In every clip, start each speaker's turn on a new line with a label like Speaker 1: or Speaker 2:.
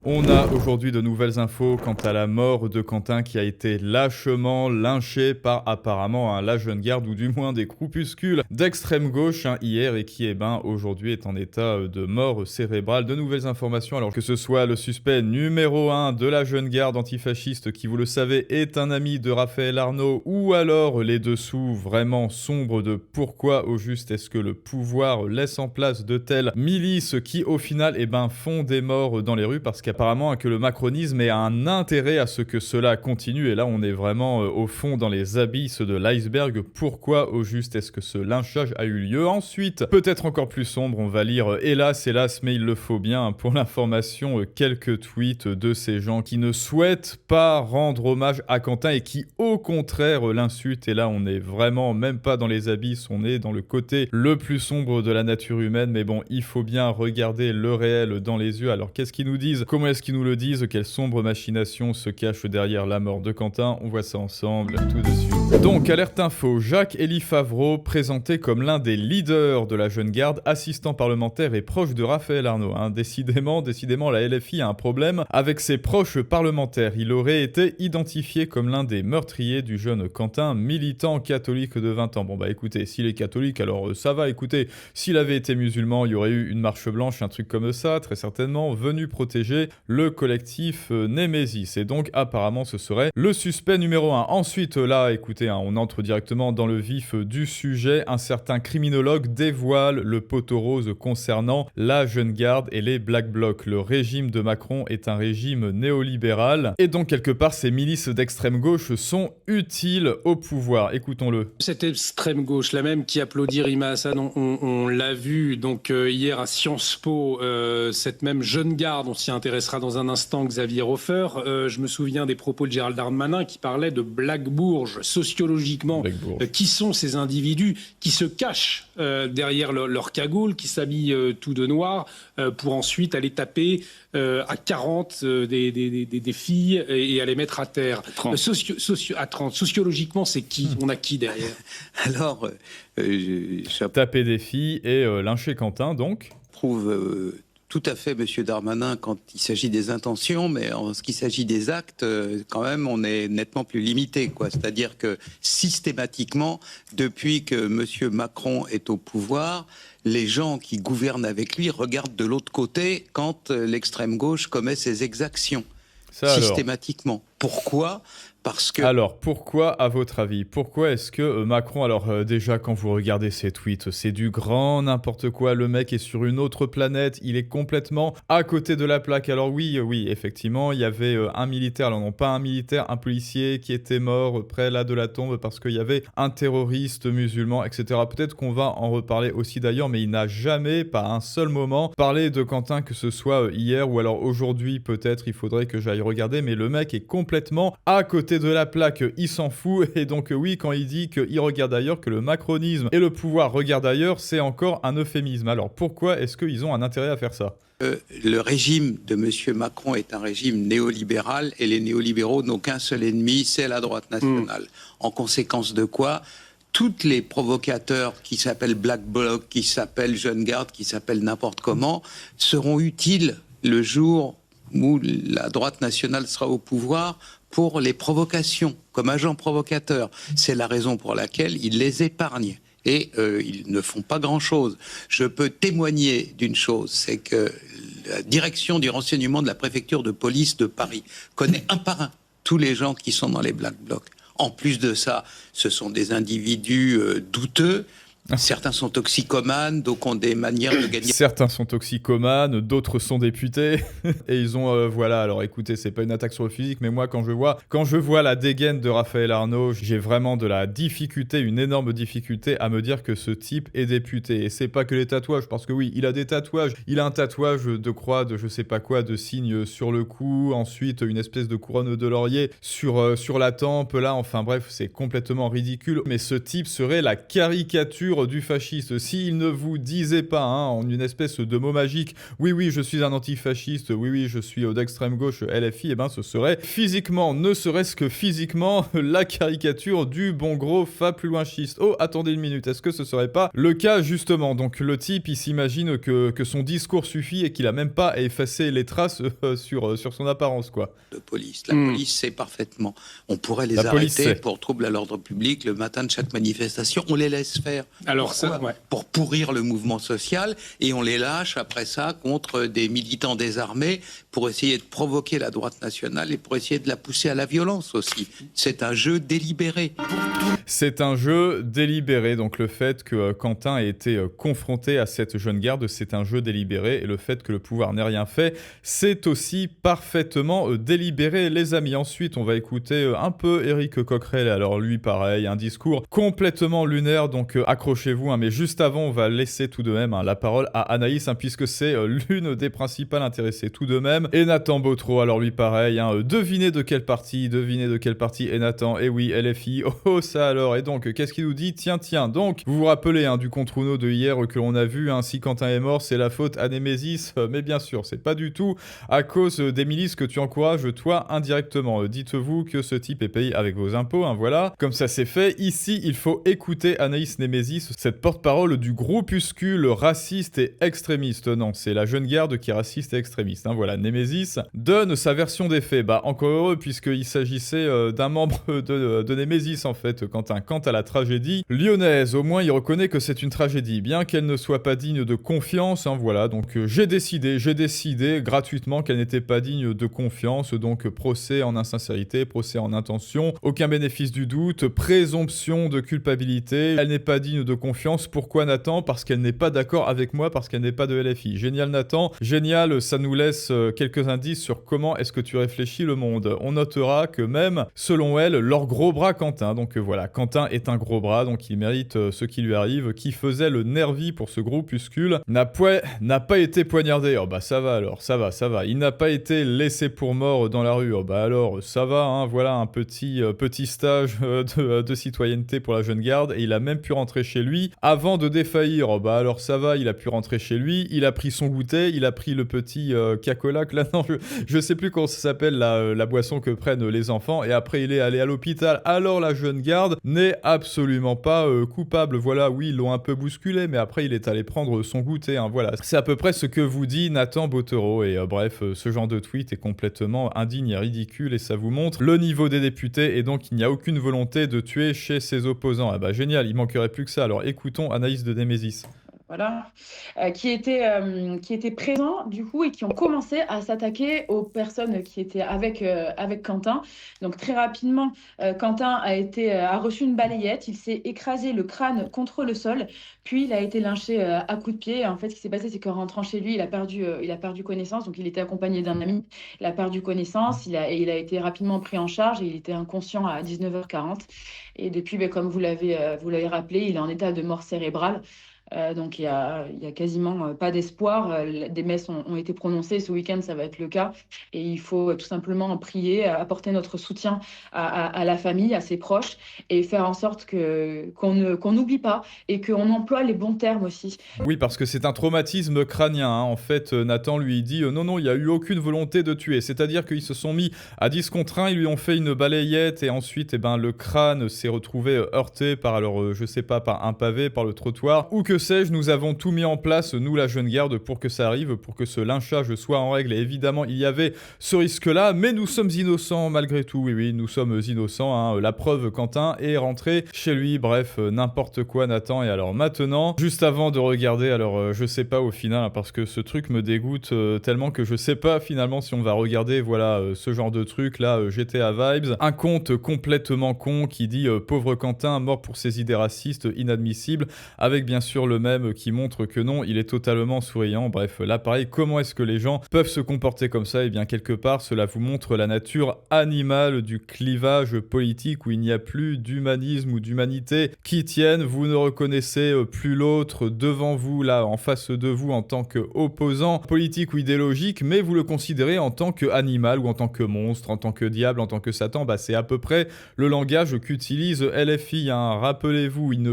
Speaker 1: On a aujourd'hui de nouvelles infos quant à la mort de Quentin qui a été lâchement lynché par apparemment la jeune garde ou du moins des groupuscules d'extrême gauche hier et qui aujourd'hui est en état de mort cérébrale. De nouvelles informations alors que ce soit le suspect numéro 1 de la jeune garde antifasciste qui vous le savez est un ami de Raphaël Arnaud ou alors les dessous vraiment sombres de pourquoi au juste est-ce que le pouvoir laisse en place de telles milices qui au final font des morts dans les rues parce qu'apparemment que le macronisme ait un intérêt à ce que cela continue et là on est vraiment au fond dans les abysses de l'iceberg. Pourquoi au juste est-ce que ce lynchage a eu lieu? Ensuite, peut-être encore plus sombre, on va lire hélas mais il le faut bien pour l'information quelques tweets de ces gens qui ne souhaitent pas rendre hommage à Quentin et qui au contraire l'insultent et là on est vraiment même pas dans les abysses, on est dans le côté le plus sombre de la nature humaine mais bon il faut bien regarder le réel dans les yeux. Alors qu'est-ce qu'ils nous disent? Comment est-ce qu'ils nous le disent? Quelle sombre machination se cache derrière la mort de Quentin? On voit ça ensemble tout de suite. Donc, alerte info, Jacques-Élie Favreau, présenté comme l'un des leaders de la jeune garde, assistant parlementaire et proche de Raphaël Arnaud. Décidément, la LFI a un problème avec ses proches parlementaires. Il aurait été identifié comme l'un des meurtriers du jeune Quentin, militant catholique de 20 ans. Bon bah écoutez, s'il est catholique, alors ça va, écoutez, s'il avait été musulman, il y aurait eu une marche blanche, un truc comme ça, très certainement, venu protéger le collectif Némésis. Et donc, apparemment, ce serait le suspect numéro 1. Ensuite, là, écoutez, on entre directement dans le vif du sujet. Un certain criminologue dévoile le poteau rose concernant la jeune garde et les Black Blocs. Le régime de Macron est un régime néolibéral. Et donc, quelque part, ces milices d'extrême gauche sont utiles au pouvoir. Écoutons-le.
Speaker 2: Cette extrême gauche, la même qui applaudit Rima Hassan, on l'a vu donc hier à Sciences Po, cette même jeune garde, on s'y intéressera dans un instant, Xavier Hofer. Je me souviens des propos de Gérald Darmanin qui parlait de Black Bourges. Sociologiquement, qui sont ces individus qui se cachent derrière leur cagoule, qui s'habillent tout de noir pour ensuite aller taper à 40 des filles et à les mettre à terre. À 30. Sociologiquement, c'est qui? On a qui derrière?
Speaker 3: Alors,
Speaker 1: taper des filles et lyncher Quentin, donc
Speaker 3: prouve tout à fait M. Darmanin quand il s'agit des intentions, mais en ce qui s'agit des actes, quand même, on est nettement plus limité, quoi. C'est-à-dire que systématiquement, depuis que M. Macron est au pouvoir, les gens qui gouvernent avec lui regardent de l'autre côté quand l'extrême gauche commet ses exactions.
Speaker 1: Ça,
Speaker 3: systématiquement. Pourquoi ? Parce que...
Speaker 1: Alors, pourquoi, à votre avis, pourquoi est-ce que Macron, alors déjà quand vous regardez ses tweets, c'est du grand n'importe quoi, le mec est sur une autre planète, il est complètement à côté de la plaque. Alors oui, effectivement, il y avait un militaire, alors non pas un militaire, un policier qui était mort près là de la tombe parce qu'il y avait un terroriste musulman, etc. Peut-être qu'on va en reparler aussi d'ailleurs, mais il n'a jamais, pas un seul moment, parlé de Quentin, que ce soit hier ou alors aujourd'hui, peut-être, il faudrait que j'aille regarder, mais le mec est complètement à côté de la plaque, il s'en fout, et donc oui, quand il dit qu'il regarde ailleurs, que le macronisme et le pouvoir regardent ailleurs, c'est encore un euphémisme. Alors pourquoi est-ce qu'ils ont un intérêt à faire ça ?
Speaker 3: Le régime de M. Macron est un régime néolibéral, et les néolibéraux n'ont qu'un seul ennemi, c'est la droite nationale. En conséquence de quoi, tous les provocateurs qui s'appellent Black Bloc, qui s'appellent Jeune Garde, qui s'appellent n'importe comment, seront utiles le jour où la droite nationale sera au pouvoir pour les provocations, comme agents provocateurs. C'est la raison pour laquelle ils les épargnent. Et ils ne font pas grand-chose. Je peux témoigner d'une chose, c'est que la direction du renseignement de la préfecture de police de Paris connaît un par un tous les gens qui sont dans les Black Blocs. En plus de ça, ce sont des individus douteux. Certains sont toxicomanes, donc ont des manières de gagner.
Speaker 1: Certains sont toxicomanes, d'autres sont députés, et ils ont, voilà, alors écoutez, c'est pas une attaque sur le physique, mais moi, quand je vois la dégaine de Raphaël Arnaud, j'ai vraiment de la difficulté, une énorme difficulté à me dire que ce type est député. Et c'est pas que les tatouages, parce que oui, il a des tatouages, il a un tatouage de croix, de je sais pas quoi, de signe sur le cou, ensuite une espèce de couronne de laurier sur la tempe, là, enfin bref, c'est complètement ridicule, mais ce type serait la caricature caricature du fasciste. S'il ne vous disait pas, en une espèce de mot magique, oui, je suis un antifasciste, oui, je suis d'extrême gauche LFI, ce serait physiquement, ne serait-ce que physiquement, la caricature du bon gros fa plus loin schiste. Oh, attendez une minute, est-ce que ce serait pas le cas justement? Donc le type, il s'imagine que son discours suffit et qu'il a même pas à effacer les traces sur son apparence, quoi.
Speaker 3: De police. La police sait parfaitement. On pourrait les arrêter pour trouble à l'ordre public le matin de chaque manifestation. On les laisse faire.
Speaker 2: Alors
Speaker 3: pour pourrir le mouvement social, et on les lâche après ça contre des militants désarmés pour essayer de provoquer la droite nationale et pour essayer de la pousser à la violence aussi. C'est un jeu délibéré.
Speaker 1: C'est un jeu délibéré, donc le fait que Quentin ait été confronté à cette jeune garde, c'est un jeu délibéré, et le fait que le pouvoir n'ait rien fait, c'est aussi parfaitement délibéré, les amis. Ensuite, on va écouter un peu Éric Coquerel. Alors lui, pareil, un discours complètement lunaire, donc accrochez-vous, mais juste avant, on va laisser tout de même la parole à Anaïs, puisque c'est l'une des principales intéressées tout de même, et Nathan Botero. Alors lui, pareil, devinez de quelle partie est Nathan. Et oui, LFI, oh ça alors. Et donc, qu'est-ce qu'il nous dit? Tiens, donc, vous vous rappelez du contre Uno de hier que l'on a vu, si Quentin est mort, c'est la faute à Némésis, mais bien sûr, c'est pas du tout à cause des milices que tu encourages, toi, indirectement. Dites-vous que ce type est payé avec vos impôts, voilà. Comme ça c'est fait, ici, il faut écouter Anaïs Némésis, cette porte-parole du groupuscule raciste et extrémiste. Non, c'est la jeune garde qui est raciste et extrémiste, voilà. Némésis donne sa version des faits. Encore heureux, puisqu'il s'agissait d'un membre de Némésis, en fait, quant à la tragédie lyonnaise. Au moins, il reconnaît que c'est une tragédie, bien qu'elle ne soit pas digne de confiance, voilà. Donc, j'ai décidé gratuitement qu'elle n'était pas digne de confiance, donc procès en insincérité, procès en intention, aucun bénéfice du doute, présomption de culpabilité, elle n'est pas digne de confiance. Pourquoi, Nathan? Parce qu'elle n'est pas d'accord avec moi, parce qu'elle n'est pas de LFI. Génial, Nathan, génial, ça nous laisse quelques indices sur comment est-ce que tu réfléchis le monde. On notera que même, selon elle, leur gros bras Quentin, donc voilà, Quentin est un gros bras, donc il mérite ce qui lui arrive, qui faisait le nervi pour ce groupuscule, n'a pas été poignardé. Oh bah ça va alors, ça va. Il n'a pas été laissé pour mort dans la rue. Oh bah alors, ça va, voilà un petit stage de citoyenneté pour la jeune garde, et il a même pu rentrer chez lui avant de défaillir. Oh bah alors ça va, il a pu rentrer chez lui, il a pris son goûter, il a pris le petit cacolac, là non, je sais plus comment ça s'appelle, la boisson que prennent les enfants, et après il est allé à l'hôpital. Alors la jeune garde n'est absolument pas coupable. Voilà, oui, ils l'ont un peu bousculé, mais après il est allé prendre son goûter, voilà. C'est à peu près ce que vous dit Nathan Botero, et bref, ce genre de tweet est complètement indigne et ridicule, et ça vous montre le niveau des députés, et donc il n'y a aucune volonté de tuer chez ses opposants. Ah bah génial, il manquerait plus que ça. Alors écoutons Anaïs de Némésis.
Speaker 4: Voilà, qui étaient présents du coup et qui ont commencé à s'attaquer aux personnes qui étaient avec Quentin. Donc très rapidement, Quentin a reçu une balayette, il s'est écrasé le crâne contre le sol, puis il a été lynché à coups de pied. En fait, ce qui s'est passé, c'est qu'en rentrant chez lui, il a perdu connaissance. Donc il était accompagné d'un ami, il a perdu connaissance, il a été rapidement pris en charge et il était inconscient à 19h40. Et depuis, comme vous l'avez rappelé, il est en état de mort cérébrale. Donc il y a quasiment pas d'espoir. Des messes ont été prononcées. Ce week-end, ça va être le cas. Et il faut tout simplement prier, apporter notre soutien à la famille, à ses proches, et faire en sorte qu'on n'oublie pas et qu'on emploie les bons termes aussi.
Speaker 1: Oui, parce que c'est un traumatisme crânien. En fait, Nathan lui dit non, il n'y a eu aucune volonté de tuer. C'est-à-dire qu'ils se sont mis à 10 contre 1, ils lui ont fait une balayette, et ensuite le crâne s'est retrouvé heurté par par un pavé, par le trottoir, ou que sais-je. Nous avons tout mis en place, nous la jeune garde, pour que ça arrive, pour que ce lynchage soit en règle. Et évidemment, il y avait ce risque-là, mais nous sommes innocents malgré tout. Oui, nous sommes innocents. La preuve, Quentin est rentré chez lui. Bref, n'importe quoi, Nathan. Et alors maintenant, juste avant de regarder, alors je sais pas au final, parce que ce truc me dégoûte tellement que je sais pas finalement si on va regarder, ce genre de truc là, GTA Vibes, un compte complètement con qui dit pauvre Quentin mort pour ses idées racistes inadmissibles, avec bien sûr toujours le même qui montre que non, il est totalement souriant. Bref, là pareil, comment est-ce que les gens peuvent se comporter comme ça? Eh bien quelque part, cela vous montre la nature animale du clivage politique où il n'y a plus d'humanisme ou d'humanité qui tiennent. Vous ne reconnaissez plus l'autre devant vous, là, en face de vous en tant qu'opposant politique ou idéologique, mais vous le considérez en tant qu'animal ou en tant que monstre, en tant que diable, en tant que Satan. Bah, c'est à peu près le langage qu'utilise LFI. Hein. Rappelez-vous, il ne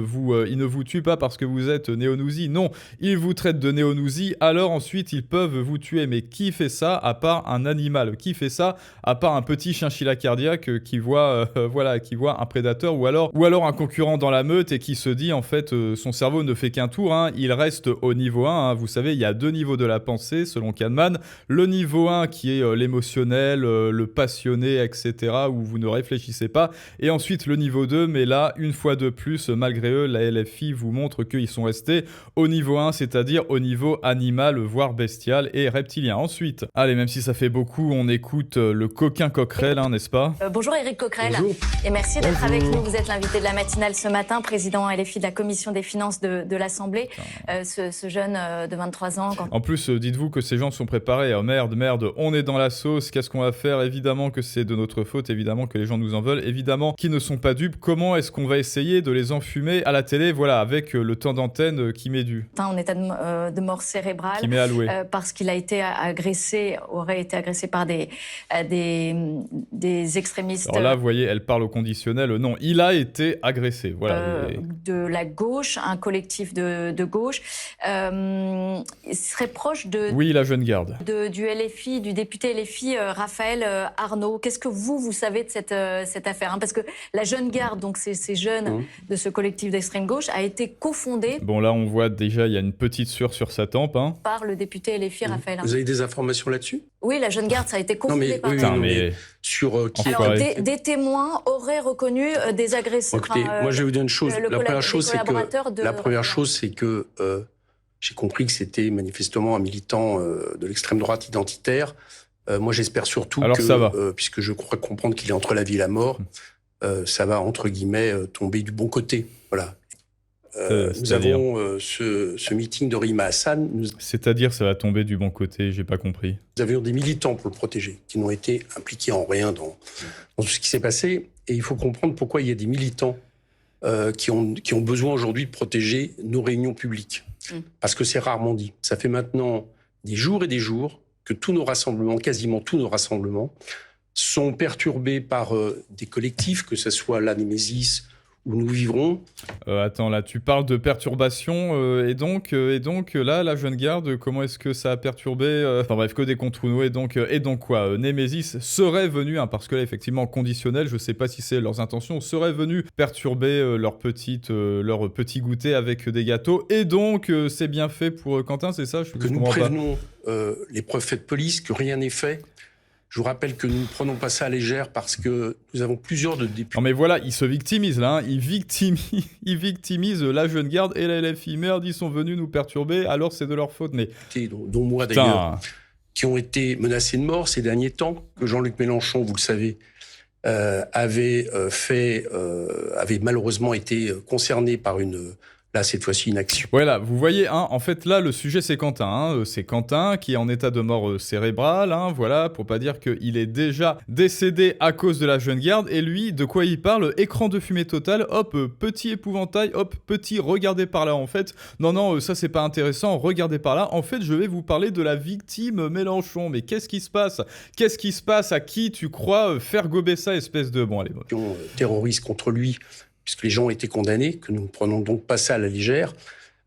Speaker 1: vous tue pas parce que vous êtes néonousi. Non, il vous traite de néonousi, alors ensuite ils peuvent vous tuer. Mais qui fait ça à part un animal? Qui fait ça à part un petit chinchilla cardiaque qui voit un prédateur ou alors un concurrent dans la meute et qui se dit en fait son cerveau ne fait qu'un tour, hein, il reste au niveau 1. Hein. Vous savez, il y a 2 niveaux de la pensée selon Kahneman. Le niveau 1 qui est l'émotionnel, le passionné, etc. où vous ne réfléchissez pas. Et ensuite le niveau 2, mais là, une fois de plus, malgré eux, la LFI vous montre qu'ils sont restés au niveau 1, c'est-à-dire au niveau animal, voire bestial et reptilien. Ensuite, allez, même si ça fait beaucoup, on écoute le coquin Coquerel, hein, n'est-ce pas?
Speaker 5: Bonjour Éric Coquerel.
Speaker 2: Bonjour.
Speaker 5: Et merci d'être avec nous. Vous êtes l'invité de la matinale ce matin, président LFI de la Commission des finances de l'Assemblée. Ce jeune de 23 ans.
Speaker 1: En plus, dites-vous que ces gens sont préparés. Oh, merde, on est dans la sauce, qu'est-ce qu'on va faire? Évidemment que c'est de notre faute, évidemment que les gens nous en veulent, évidemment qu'ils ne sont pas dupes. Comment est-ce qu'on va essayer de les enfumer à la télé, voilà, avec le temps d'antenne qui m'est dû?
Speaker 5: En état de mort cérébrale.
Speaker 1: Qui m'est alloué.
Speaker 5: Parce qu'il aurait été agressé par des extrémistes.
Speaker 1: Alors là, vous voyez, elle parle au conditionnel. Non, il a été agressé. Voilà.
Speaker 5: De la gauche, un collectif de gauche. Il serait proche de...
Speaker 1: Oui, la jeune garde.
Speaker 5: Du LFI, du député LFI Raphaël Arnaud. Qu'est-ce que vous savez de cette affaire, hein? Parce que la jeune garde, donc ces jeunes de ce collectif d'extrême gauche, a été cofondée...
Speaker 1: Bon, là, on voit déjà, il y a une petite sueur sur sa tempe. Hein.
Speaker 5: Par le député LFI Raphaël Arnaud.
Speaker 6: Vous avez des informations là-dessus?
Speaker 5: Oui, la jeune garde, ça a été confondé par...
Speaker 6: mais sur qui...
Speaker 5: Alors, des témoins auraient reconnu des agresseurs.
Speaker 6: Écoutez, moi je vais vous dire une chose. La première chose, c'est que j'ai compris que c'était manifestement un militant de l'extrême droite identitaire. Moi, j'espère surtout puisque je crois comprendre qu'il est entre la vie et la mort, ça va, entre guillemets, tomber du bon côté. Voilà. Nous avons ce meeting de Rima Hassan.
Speaker 1: C'est-à-dire, ça va tomber du bon côté, j'ai pas compris.
Speaker 6: Nous avions des militants pour le protéger, qui n'ont été impliqués en rien dans tout ce qui s'est passé. Et il faut comprendre pourquoi il y a des militants qui ont besoin aujourd'hui de protéger nos réunions publiques. Parce que c'est rarement dit. Ça fait maintenant des jours et des jours que tous nos rassemblements, quasiment tous nos rassemblements, sont perturbés par des collectifs, que ce soit la Némésis, où nous vivrons.
Speaker 1: Attends, là, tu parles de perturbation, et donc là, la jeune garde, comment est-ce que ça a perturbé Enfin bref, que des contre nous, et donc quoi Némésis serait venu, hein, parce que là, effectivement, conditionnel, je sais pas si c'est leurs intentions, serait venu perturber leur petit goûter avec des gâteaux, et donc c'est bien fait pour Quentin, c'est ça?
Speaker 6: Que nous prévenons les préfets de police que rien n'est fait. Je vous rappelle que nous ne prenons pas ça à légère parce que nous avons plusieurs de députés.
Speaker 1: Non mais voilà, il se victimise là, hein. Il victimise la jeune garde et la LFI. Merde, ils sont venus nous perturber, alors c'est de leur faute. Mais
Speaker 6: dont moi d'ailleurs, qui ont été menacés de mort ces derniers temps, que Jean-Luc Mélenchon, vous le savez, avait malheureusement été concerné par là, cette fois-ci, une action.
Speaker 1: Voilà, vous voyez, hein, en fait, là, le sujet, c'est Quentin. Hein, c'est Quentin qui est en état de mort cérébrale, hein, voilà, pour pas dire qu'il est déjà décédé à cause de la jeune garde. Et lui, de quoi il parle? Écran de fumée totale, hop, petit épouvantail, hop, petit, regardez par là, en fait. Non, ça, c'est pas intéressant, regardez par là. En fait, je vais vous parler de la victime Mélenchon. Mais qu'est-ce qui se passe? Qu'est-ce qui se passe? À qui tu crois faire gober ça, espèce de... Bon, allez.
Speaker 6: Terroriste contre lui, puisque les gens ont été condamnés, que nous ne prenons donc pas ça à la légère,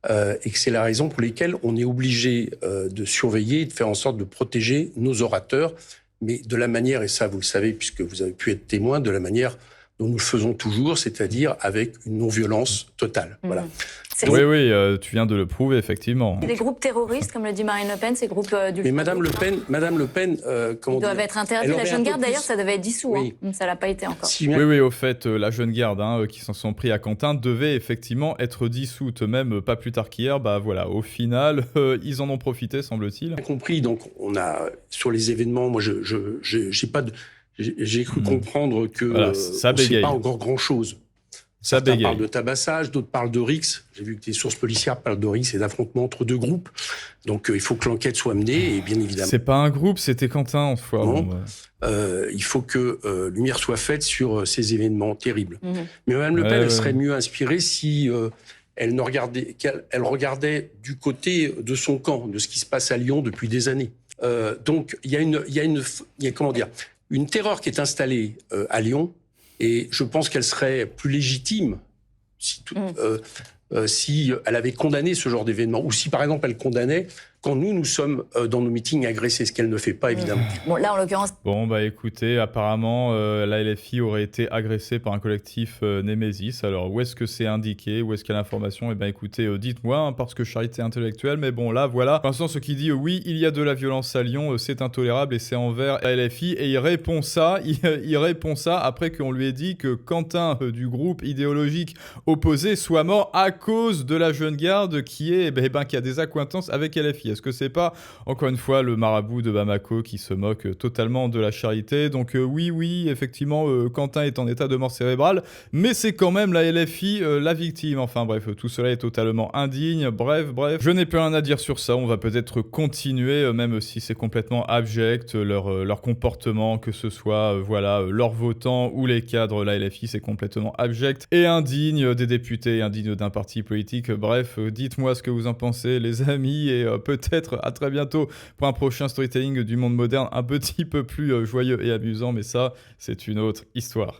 Speaker 6: et que c'est la raison pour laquelle on est obligé de surveiller et de faire en sorte de protéger nos orateurs, mais de la manière, et ça vous le savez puisque vous avez pu être témoin, de la manière dont nous le faisons toujours, c'est-à-dire avec une non-violence totale. Voilà.
Speaker 1: Oui, tu viens de le prouver, effectivement.
Speaker 5: Des groupes terroristes, comme le dit Marine Le Pen, ces groupes du...
Speaker 6: Mais Madame Le Pen,
Speaker 5: comment dire, doivent être interdits. La jeune garde, d'ailleurs, ça devait être dissous. Oui. Hein. Ça l'a pas été encore.
Speaker 1: Oui, au fait, la jeune garde, hein, qui s'en sont pris à Quentin, devait effectivement être dissoute, même pas plus tard qu'hier. Bah voilà, au final, ils en ont profité, semble-t-il.
Speaker 6: J'ai compris, donc on a, sur les événements, moi, j'ai cru comprendre que
Speaker 1: voilà, ça
Speaker 6: on ne sait pas encore grand-chose.
Speaker 1: Ça
Speaker 6: Certains
Speaker 1: bégaye.
Speaker 6: parlent de tabassage, d'autres parlent de rixe. J'ai vu que des sources policières parlent de rixe et d'affrontements entre deux groupes. Donc il faut que l'enquête soit menée et bien évidemment,
Speaker 1: C'est pas un groupe, c'était Quentin en fois.
Speaker 6: Non.
Speaker 1: Bon, bah.
Speaker 6: il faut que lumière soit faite sur ces événements terribles.
Speaker 5: Mhm.
Speaker 6: Mais Mme Le Pen,
Speaker 1: Ouais,
Speaker 6: elle
Speaker 1: ouais.
Speaker 6: serait mieux inspirée si elle regardait du côté de son camp, de ce qui se passe à Lyon depuis des années. Donc il y a comment dire, une terreur qui est installée à Lyon, et je pense qu'elle serait plus légitime si elle avait condamné ce genre d'événement, ou si par exemple elle condamnait quand nous sommes dans nos meetings agressés, ce qu'elle ne fait pas évidemment.
Speaker 5: Bon, là, en l'occurrence,
Speaker 1: Bon, bah écoutez, apparemment, la LFI aurait été agressée par un collectif Némésis. Alors, où est-ce que c'est indiqué? Où est-ce qu'il y a l'information? Eh ben écoutez, dites-moi, hein, parce que charité intellectuelle, mais bon, là, voilà. Pour l'instant, ce qui dit oui, il y a de la violence à Lyon, c'est intolérable et c'est envers la LFI. Et il répond ça après qu'on lui ait dit que Quentin du groupe idéologique opposé soit mort à cause de la jeune garde qui a des accointances avec LFI. Est-ce que c'est pas, encore une fois, le marabout de Bamako qui se moque totalement de la charité? Donc oui, effectivement, Quentin est en état de mort cérébrale, mais c'est quand même la LFI la victime. Enfin bref, tout cela est totalement indigne. Bref, je n'ai plus rien à dire sur ça. On va peut-être continuer, même si c'est complètement abject, leur comportement, que ce soit leurs votants ou les cadres. La LFI, c'est complètement abject et indigne des députés, indigne d'un parti politique. Bref, dites-moi ce que vous en pensez, les amis, et peut-être à très bientôt pour un prochain storytelling du monde moderne un petit peu plus joyeux et amusant, mais ça, c'est une autre histoire.